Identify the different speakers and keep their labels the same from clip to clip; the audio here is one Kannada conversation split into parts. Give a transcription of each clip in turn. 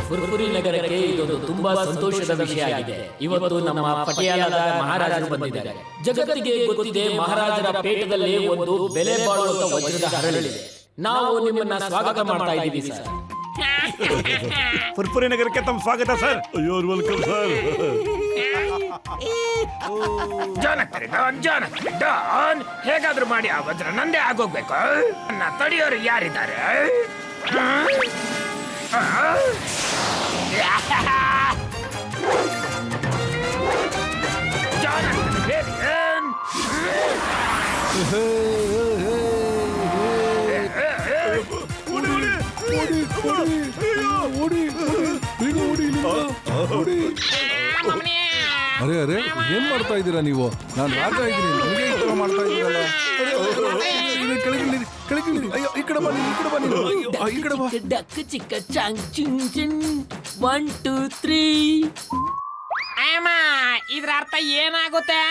Speaker 1: ಫುರ್ಫುರಿ ನಗರಕ್ಕೆ ಇದೊಂದು ತುಂಬಾ ಸಂತೋಷದ ವಿಷಯ ಆಗಿದೆ. ಇವತ್ತು ನಮ್ಮ ಪಟಿಯಾಲದ ಮಹಾರಾಜರು ಬಂದಿದ್ದಾರೆ. ಜಗತ್ತಿಗೆ ಗೊತ್ತಿದೆ, ಮಹಾರಾಜರ ಪೇಟದಲ್ಲಿ ಒಂದು ಬೆಲೆ ಬಾಳುವಂತ ವಜ್ರದ ಹರಳಿದೆ. ನಾವು ನಿಮ್ಮನ್ನ ಸ್ವಾಗತ ಮಾಡ್ತಾ ಇದ್ದೀವಿ ಸರ್.
Speaker 2: ಫುರ್ಫುರಿ ನಗರಕ್ಕೆ ತಮ್ಮ ಸ್ವಾಗತ sir.
Speaker 3: You are welcome sir.
Speaker 4: Don, ಹೇಗಾದ್ರೂ ಮಾಡಿ ಆ ವಜ್ರ ನಂದೇ ಆಗೋಗ್ಬೇಕು. ನನ್ನ ತಡೆಯೋರು ಯಾರಿದ್ದಾರೆ?
Speaker 5: ಅರೆ ಅರೆ ಏನ್ ಮಾಡ್ತಾ ಇದ್ದೀರಾ ನೀವು? ನಾನು ರಾಜ ಇದ್ದೀನಿ, ನನಗೆ ಇಷ್ಟ ಮಾಡ್ತಾ ಇದ್ದೀರಲ್ಲ. ಕೆಳಗಿಳಿರಿ. ಅಯ್ಯೋ ಈ ಕಡೆ ಬಾ, ಈ ಕಡೆ ಬಾ, ಈ ಕಡೆ ಬಾ.
Speaker 1: ಡಕ್ ಚಿಕ್ಕ ಚಾಂಗ್ ಚಿಂಗ್ ಚಿಂಗ್ 1 2 3.
Speaker 4: ಅಮ್ಮ, ಇದ್ರ ಅರ್ಥ ಏನಾಗುತ್ತೆ?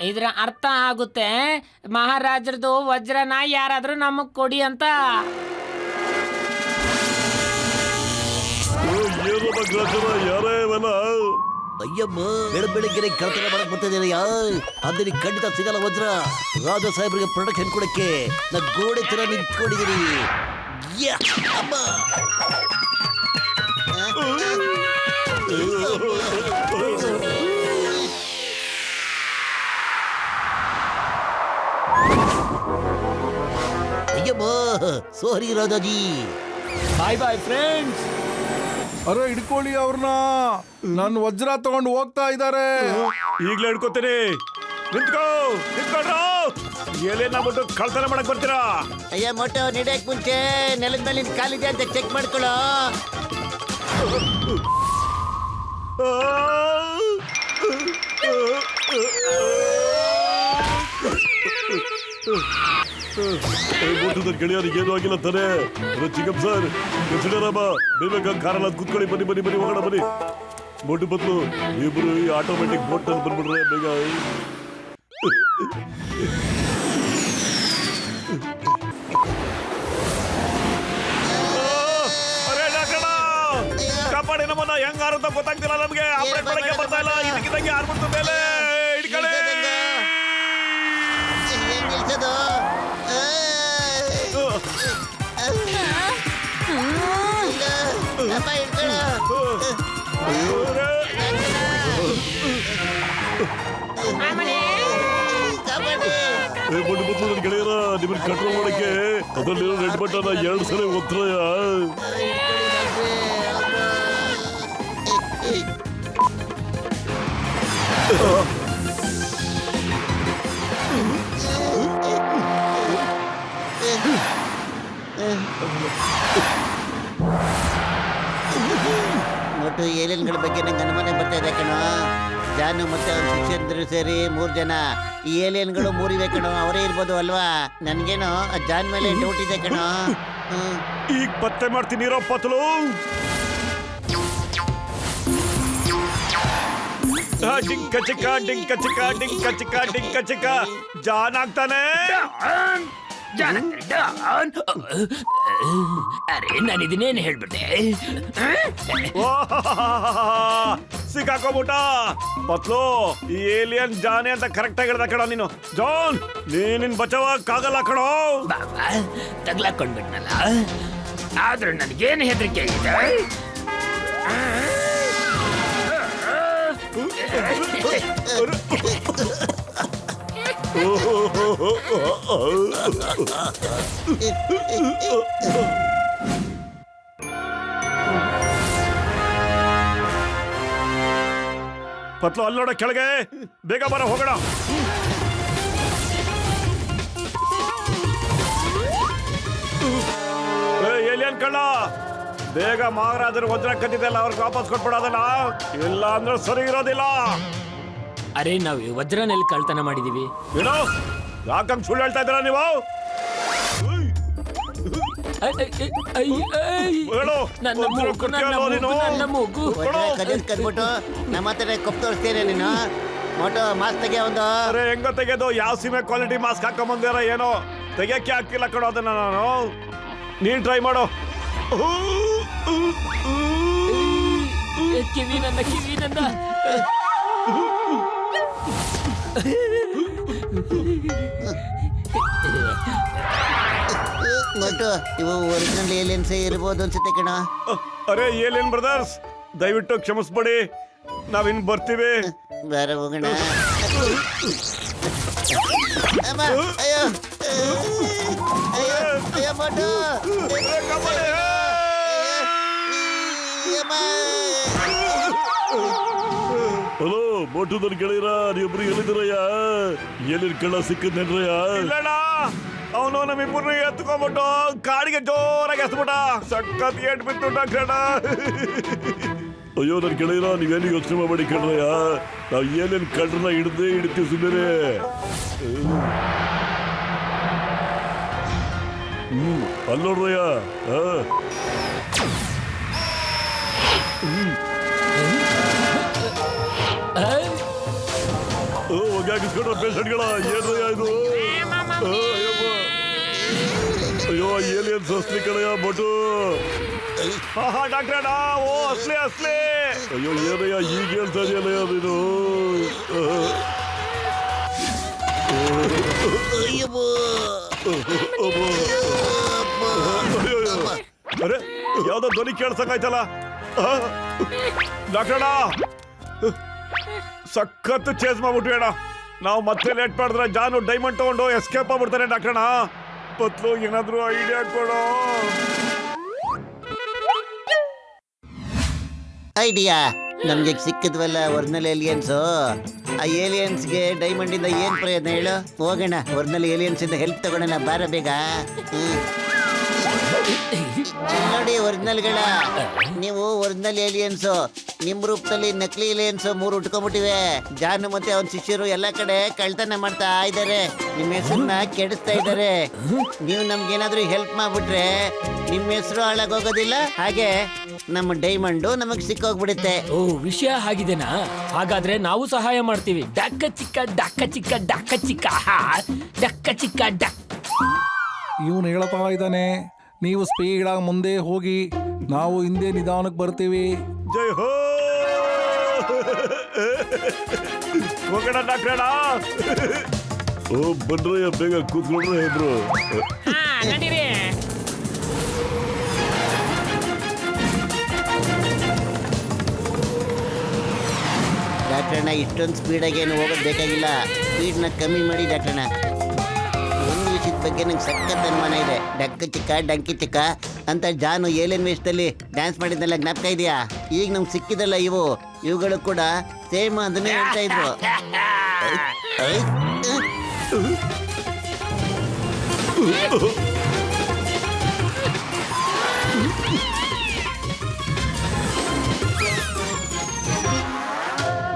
Speaker 4: ಇದ್ರ ಅರ್ಥ ಆಗುತ್ತೆ ಮಹಾರಾಜರದು ವಜ್ರನ ಯಾರಾದ್ರೂ ನಮಗ್ ಕೊಡಿ ಅಂತ.
Speaker 3: ಯಾರೇ ಇವೆಲ್ಲ?
Speaker 6: ಅಯ್ಯಮ್ಮ, ಬೆಳಗ್ಗೆ ಕಳ್ತನ ಮಾಡಕ್ ಬರ್ತಿದ್ದೀರಯ್ಯ. ಅಂದ್ರೆ ಖಂಡಿತ ಸಿಗಲ್ಲ ವಜ್ರ. ರಾಜ ಸಾಹೇಬ್ರಿಗೆ ಪ್ರೊಡಕ್ಷನ್ ಕೊಡಕ್ಕೆ ನಾ ಗೋಡೆ ತರ ನಿಂತ್ಕೊಂಡಿದ್ದೀನಿ. ಅಮ್ಮ ಅಯ್ಯಮ್ಮ, ಸಾರಿ ರಾಜಾಜಿ.
Speaker 1: ಬಾಯ್ ಬಾಯ್ ಫ್ರೆಂಡ್ಸ್.
Speaker 5: ಅರೆ ಹಿಡ್ಕೊಳ್ಳಿ ಅವ್ರನ್ನ, ನನ್ನ ವಜ್ರ ತಗೊಂಡು ಹೋಗ್ತಾ ಇದ್ದಾರೆ.
Speaker 2: ಈಗ್ಲೇ ಹಿಡ್ಕೋತೀನಿ. ನಿಂತ್ಕೊಳ್ರ. ಎಲೆನಾಗ್ಬಿಟ್ಟು ಕಳ್ತನ ಮಾಡಕ್ ಬರ್ತೀರಾ?
Speaker 6: ಅಯ್ಯ ಮೊಟ್ಟೆ ನಡೆಯಕ್ ಮುಂಚೆ ನೆಲದ ಮೇಲೆ ಕಾಲಿದೆ ಅಂತ ಚೆಕ್ ಮಾಡ್ಕೊಳ್ಳೋ.
Speaker 3: ಗೆಳೆಯರಿಗೆ ಏನೂ ಆಗಿಲ್ಲ ತಾನೆ? ಚಿಕ್ಕಪ್ಪ ಸರ್, ಸಿಡರಾಮ ಬೇಗ ಕಾರಲ್ಲ ಕೂತ್ಕೊಳ್ಳಿ. ಬನ್ನಿ ಹೋಗೋಣ ಬನ್ನಿ. ಬೋಟ್ ಬದಲು ಇಬ್ರು ಈ ಆಟೋಮೆಟಿಕ್ ಬೋಟ್ ಅಲ್ಲಿ ಬಂದ್ಬಿಡ್ರೆ ಬೇಗ.
Speaker 2: ಕಾಪಾಡಿ ನಮ್ಮನ್ನ. ಹೆಂಗಾರು ಗೊತ್ತಾಗ್ತಿಲ್ಲ ನಮ್ಗೆ. ಆಪರೇಟ್ ಮಾಡಕ್ಕೆ ಬರ್ತಾ ಇಲ್ಲ. ಇದಕ್ಕಿದ್ದಂಗೆ ಆರ್ಬಿಡ್ತು ಮೇಲೆ ಹಿಡ್ಕೊಳ್ಳಿ.
Speaker 3: ಗೆಳೆಯರ ನಿಮ್ಮನ್ನ ಕಂಟ್ರೋಲ್ ಮಾಡಕ್ಕೆ ಅದ್ರಲ್ಲಿ ರೆಡ್ ಬಟನ್ 2 ಸಲ ಒತ್ತರಯ್ಯ.
Speaker 6: ಒಟ್ಟು ಏಲಿಯನ್ಗಳ ಬಗ್ಗೆ ನಂಗೆ ಅನುಮಾನ ಬರ್ತಾ ಇದೆ ಕಣೋ. ಜಾನು ಮತ್ತೆ ಅವ್ರ ಶಿಷ್ಯಂದ್ರು ಸೇರಿ 3 ಜನ. ಈ ಏಲಿಯನ್ಗಳು 3 ಇವೆ ಕಣೋ. ಅವರೇ ಇರ್ಬೋದು ಅಲ್ವಾ? ನನ್ಗೇನೋ ಜಾನ್ ಮೇಲೆ ಡೌಟ್ ಇದೆ ಕಣೋ.
Speaker 2: ಈಗ ಪತ್ತೆ ಮಾಡ್ತೀನಿ ಇರೋ ಪತ್ಲು. ಡಿಂಕ ಚಿಕ್ಕ ಜಾನ್ ಆಗ್ತಾನೆ.
Speaker 1: ಅರೆ ನಾನು ಇದನ್ನೇನು ಹೇಳ್ಬಿಟ್ಟೆ.
Speaker 2: ಸಿಕ್ಕಾಕೋಬಿಟ್ಟ ಪತ್ಲು. ಈ ಏಲಿಯನ್ ಜಾನೆ ಅಂತ ಕರೆಕ್ಟ್ ಆಗಿ ಹೇಳ್ದ ಕಣ ನೀನು. ಜಾನ್, ನೀನಿನ್ ಬಚಾವಕ್ಕಾಗಲ್ಲ ಕಣೋ.
Speaker 1: ಬಾಬಾ ತಗ್ಲಾಕೊಂಡ್ಬಿಟ್ನಲ್ಲ. ಆದ್ರೂ ನನಗೇನು ಹೆದರಿಕೆ ಇದೆ.
Speaker 2: ಪತ್ಲು ಅಲ್ಲಿ ನೋಡ ಕೆಳಗೆ. ಬೇಗ ಬರ ಹೋಗೋಣ. ಏಲಿಯನ್ ಕಳ್ಳ, ಬೇಗ ಮಹಾರಾಜರು ವಜ್ರ ಕದ್ದಿದ್ದೆಲ್ಲ ಅವ್ರಿಗೆ ವಾಪಸ್ ಕೊಟ್ಬಿಡೋದಲ್ಲ. ಇಲ್ಲ ಅಂದ್ರೆ ಸರಿ ಇರೋದಿಲ್ಲ.
Speaker 1: ಅರೆ ನಾವು ವಜ್ರನಲ್ಲಿ ಕಳ್ತನ ಮಾಡಿದೀವಿ.
Speaker 2: ಏನೋ ಯಾಕಂಗ್ ಸುಳ್ಳು ಹೇಳ್ತಾ ಇದ್ದೀರಾ ನೀವು? ಹೇಳು.
Speaker 1: ನನ್ನ ಮೂಗು
Speaker 6: ಕದ್ಬಿಟ್ಟು ನಮ್ಮ ಹತ್ರ ಕೊಪ್ಪು ತೋರಿಸ್ತೀರ ನೀನು. ಮೋಟೋ ಮಾಸ್ಕ್ ತೆಗಿಯ ಒಂದು.
Speaker 2: ಅರೆ ಹೆಂಗ ತೆಗೆದು? ಯಾವ ಸೀಮೆ ಕ್ವಾಲಿಟಿ ಮಾಸ್ಕ್ ಹಾಕೊಂಬಂದಿರ ಏನೋ? ತೆಗಿಯಕ್ಕೆ ಆಗ್ತಿಲ್ಲ ಕಣೋ ಅದನ್ನ ನಾನು. ನೀನ್ ಟ್ರೈ ಮಾಡು.
Speaker 1: ಕಿವಿ ನನ್ನ
Speaker 6: ಮತ್ತು ಇವು ಒರಿಜಿನಲ್ ಏಲಿಯನ್ಸೇ ಇರ್ಬೋದು ಅನ್ಸುತ್ತೆ ಕಣ.
Speaker 2: ಅರೆ ಏಲಿಯನ್ ಬ್ರದರ್ಸ್, ದಯವಿಟ್ಟು ಕ್ಷಮಿಸ್ಬಿಡಿ, ನಾವಿನ್ ಬರ್ತೀವಿ.
Speaker 6: ಬಾರ ಹೋಗೋಣ. ಅಮ್ಮ, ಅಯ್ಯೋ ಅಯ್ಯೋ ಅಯ್ಯೋ ಮೋಟು. ಅಮ್ಮ.
Speaker 3: ಹಲೋ ಮೋಟು ನನ್ ಗೆಳೆಯರ, ನೀವಿಬ್ರು ಎಲ್ಲಿದ್ದೀರಯ್ಯ? ಎಲ್ಲಿನ ಕಳ್ಳ ಸಿಕ್ಕದ್ನೇನ್ರಯ್ಯ?
Speaker 2: ಇಲ್ಲಣ್ಣ, ಅವನು ನಮ್ಮಿಬ್ಬರನ್ನ ಎತ್ಕೊಂಡ್ಬಿಟ್ಟು ಕಾಡಿಗೆ ಜೋರಾಗಿ ಎಸ್ಬಿಟ್ಟ. ಸಖತ್ ಏಟ್ ಬಿತ್ತು ಡಾಕ್ಟ್ರಣ್ಣ.
Speaker 3: ಅಯ್ಯೋ ನನ್ ಗೆಳೆಯರ, ನೀವೇನು ಯೋಚನೆ ಮಾಡಬೇಡಿ ಕಣ್ರಯ್ಯ, ನಾವ್ ಏನೇನ್ ಕಳ್ರನ್ನ ಹಿಡಿತೀವಿ ಸುಮ್ಮನೆ. ಅಲ್ಲಿ ನೋಡ್ರಯ್ಯ. ಒಗ್ಗಾಕಿಸ್ಕೊಂಡ್ರ ಪೇಷಂಟ್ಗಳ, ಏನ್ರಯ್ಯ ಇದು? ಅಯ್ಯೋ ಏಲಿಯನ್ ಸಸ್ತಿ ಕಡೆಯ ಬೊಟ್ಟು.
Speaker 2: ಡಾಕ್ಟ್ರಣ್ಣ, ಓ ಅಸ್ಲಿ.
Speaker 3: ಅಯ್ಯೋ ಏನಯ್ಯ ಈಗ ಹೇಳ್ತಾ ಇದೆಯಲ್ಲಯ್ಯ ನೀನು?
Speaker 2: ಅರೆ ಯಾವ್ದೋ ಧ್ವನಿ ಕೇಳ್ಸಕ್ಕಾಯ್ತಲ್ಲ. ಡಾಕ್ಟ್ರಣ್ಣ, ಸಖತ್ ಚೇಸ್ ಮಾಡ್ಬಿಟ್ವಿ ಅಣ್ಣ. ನಾವು ಮತ್ತೆ ಲೇಟ್ ಮಾಡಿದ್ರೆ ಜಾನು ಡೈಮಂಡ್ ತಗೊಂಡು ಎಸ್ಕೇಪ್ ಆಗ್ಬಿಡ್ತಾನೆ. ಡಾಕ್ಟ್ರಣ್ಣ, ಪತ್ಲು ಏನಾದ್ರು ಐಡಿಯಾ ಕೊಡೋ.
Speaker 6: ಐಡಿಯಾ ನಮ್ಗೆ ಸಿಕ್ಕಿದ್ವಲ್ಲ ಒರಿಜಿನಲ್ ಏಲಿಯನ್ಸು. ಆ ಏಲಿಯನ್ಸ್ಗೆ ಡೈಮಂಡ್ ಇಂದ ಏನ್ ಪ್ರಯೋಜನ ಹೇಳು? ಹೋಗೋಣ, ಒರಿಜಿನಲ್ ಏಲಿಯನ್ಸ್ ಇಂದ ಹೆಲ್ಪ್ ತಗೊಳ್ಳೋಣ. ಬಾರ ಬೇಗ. ನೋಡಿ ಒರಿಜಿನಲ್ಗಳ, ನೀವು ಒರಿಜಿನಲ್ ಏಲಿಯನ್ಸು. ನಿಮ್ ರೂಪದಲ್ಲಿ ನಕಲಿ ಏಲಿಯನ್ಸ್ 3 ಉಟ್ಕೊಂಡ್ಬಿಟ್ಟಿವೆ. ಜಾನು ಮತ್ತೆ ಅವನ ಶಿಷ್ಯರು ಎಲ್ಲ ಕಡೆ ಕಳ್ತನ ಮಾಡ್ತಾ ಇದ್ದಾರೆ. ನಿಮ್ಮ ಹೆಸರನ್ನ ಕೆಡಿಸ್ತಾ ಇದ್ದಾರೆ. ನೀವು ನಮ್ಗೇನಾದ್ರೂ ಹೆಲ್ಪ್ ಮಾಡ್ಬಿಟ್ರೆ ನಿಮ್ಮ ಹೆಸರು ಹಾಳಾಗೋಗೋದಿಲ್ಲ, ಹಾಗೆ ನಮ್ಮ ಡೈಮಂಡು ನಮಗ್ ಸಿಕ್ಕೋಗ್ಬಿಡುತ್ತೆ.
Speaker 1: ಓ, ವಿಷಯ ಹಾಗಿದೆನಾ? ಹಾಗಾದ್ರೆ ನಾವು ಸಹಾಯ ಮಾಡ್ತೀವಿ. ಡಕ್ಕ ಚಿಕ್ಕ ಡಕ್ಕ ಚಿಕ್ಕ ಡಕ್ಕ ಚಿಕ್ಕ ಡಕ್ಕ ಚಿಕ್ಕ ಡಕ್.
Speaker 5: ಇವನು ಹೇಳ್ತಾ ಇದ್ದಾನೆ, ನೀವು ಸ್ಪೀಡಾಗಿ ಮುಂದೆ ಹೋಗಿ, ನಾವು ಹಿಂದೆ ನಿಧಾನಕ್ಕೆ ಬರ್ತೀವಿ.
Speaker 2: ಜೈ ಹೋ. ಹೋಗೋಣ ಡಾಕ್ಟ್ರಣ್ಣ.
Speaker 3: ಓ ಬನ್ರಯ್ಯ, ಬೇಗ ಕೂತ್ಕೊಂಡ್ರೆ ಇಬ್ರು.
Speaker 4: ನಡೀರಿ.
Speaker 6: ಡಾಕ್ಟ್ರಣ್ಣ, ಇಷ್ಟೊಂದು ಸ್ಪೀಡಾಗಿ ಏನು ಹೋಗೋದು ಬೇಕಾಗಿಲ್ಲ. ಸ್ಪೀಡ್ನ ಕಮ್ಮಿ ಮಾಡಿ ಡಾಕ್ಟ್ರಣ್ಣ. ಒಂದು ವಿಷಯದ ಬಗ್ಗೆ ನಂಗೆ ಸಖತ್ ಅನುಮಾನ ಇದೆ. ಡಕ್ಕ ಚಿಕ್ಕ ಡಂಕಿ ಚಿಕ್ಕ ಅಂತ ಜಾನು ಏಲಿಯನ್ ವೇಷದಲ್ಲಿ ಡ್ಯಾನ್ಸ್ ಮಾಡಿದ್ನೆಲ್ಲ ಜ್ಞಾಪಕ ಇದೆಯಾ? ಈಗ ನಮ್ಗೆ ಸಿಕ್ಕಿದಲ್ಲ ಇವುಗಳು ಕೂಡ ಸೇಮ್ ಅದನ್ನೇ ಹೇಳ್ತಾ ಇದ್ರು.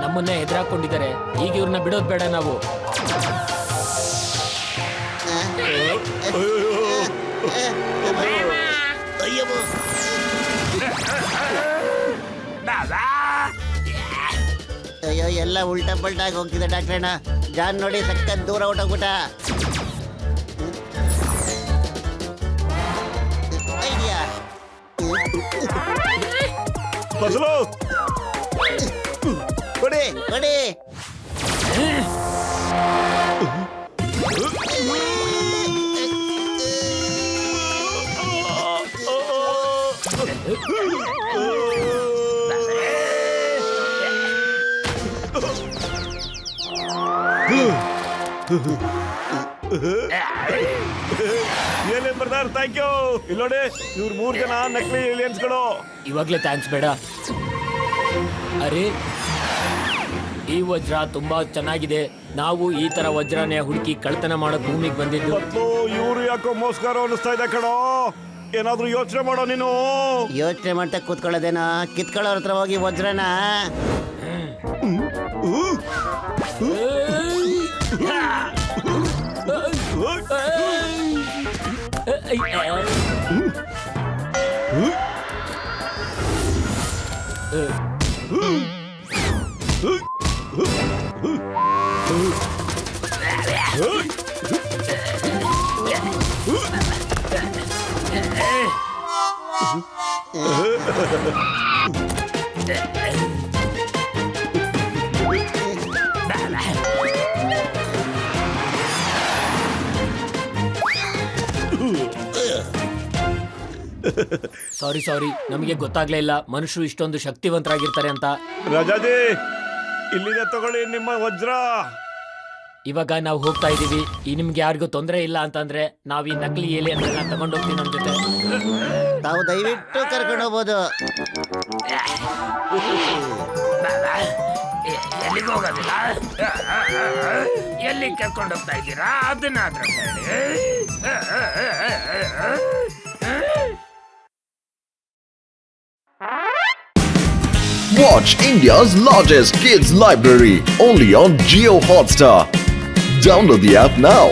Speaker 1: ನಮ್ಮನ್ನೇ ಎದುರಾಕೊಂಡಿದ್ದಾರೆ. ಈಗ ಇವ್ರನ್ನ ಬಿಡೋದ್ ಬೇಡ ನಾವು. ಅಯ್ಯೋ, ಎಲ್ಲ ಉಲ್ಟಾ ಪಲ್ಟಾಗಿ ಹೋಗ್ತಿದೆ ಡಾಕ್ಟ್ರಣ್ಣ. ಜಾನ್ ನೋಡಿ ಸಖತ್ ದೂರ ಹೊಟ್ಟೋಗ್ಬಿಟ್ಟ. ಐಡಿಯಾ
Speaker 2: ಫಸಲು
Speaker 6: ಕೊಡಿ ಕೊಡಿ.
Speaker 2: Alien brother, thank you. ಇಲ್ಲಿ ನೋಡಿ, ಇವ್ರು 3 ಜನ ನಕಲಿ ಏಲಿಯನ್ಸ್ಗಳು.
Speaker 1: ಇವಾಗ್ಲೇ ಥ್ಯಾಂಕ್ಸ್ ಬೇಡ. ಅರೆ, ಈ ವಜ್ರ ತುಂಬಾ ಚೆನ್ನಾಗಿದೆ. ನಾವು ಈ ತರ ವಜ್ರನೇ ಹುಡುಕಿ ಕಳ್ತನ ಮಾಡಕ್ ಭೂಮಿಗೆ ಬಂದಿದ್ದು.
Speaker 2: ಮತ್ತು ಇವ್ರು ಯಾಕೋ ಮೋಸ್ಕಾರ ಅನಿಸ್ತಾ ಇದೆ ಕಣೋ. ಏನಾದ್ರೂ ಯೋಚನೆ ಮಾಡೋ ನೀನು.
Speaker 6: ಯೋಚನೆ ಮಾಡ್ತಾ ಕೂತ್ಕೊಳ್ಳೋದೇನೋ, ಕಿತ್ಕೊಳ್ಳೋರ್ ಹತ್ರ ಹೋಗಿ ವಜ್ರನ.
Speaker 1: ಸಾರಿ ನಮಗೆ ಗೊತ್ತಾಗ್ಲೇ ಇಲ್ಲ ಮನುಷ್ಯರು ಇಷ್ಟೊಂದು ಶಕ್ತಿವಂತರಾಗಿರ್ತಾರೆ ಅಂತ.
Speaker 2: ರಾಜಾಜಿ ಇಲ್ಲಿದೆ ತಗೊಳ್ಳಿ ನಿಮ್ಮ ವಜ್ರ.
Speaker 1: ಇವಾಗ ನಾವು ಹೋಗ್ತಾ ಇದೀವಿ. ನಿಮ್ಗೆ ಯಾರಿಗೂ ತೊಂದರೆ ಇಲ್ಲ ಅಂತಂದ್ರೆ ನಾವ್ ಈ ನಕಲಿ ಏಲಿಯನ್ಗಳನ್ನ ತಗೊಂಡು ಹೋಗ್ತೀವಿ ನಮ್ ಜೊತೆ.
Speaker 6: ತಾವು ದಯವಿಟ್ಟು ಕರ್ಕೊಂಡು ಹೋಗ್ಬೋದು.
Speaker 4: ಎಲ್ಲಿಗೆ ಹೋಗೋದಿಲ್ಲ, ಎಲ್ಲಿ ಕರ್ಕೊಂಡು ಹೋಗ್ತಾ ಇದ್ದೀರಾ ಅದನ್ನಾದ್ರೂ ಹೇಳಿ.
Speaker 7: Watch India's largest kids library only on Jio Hotstar. Download the app now.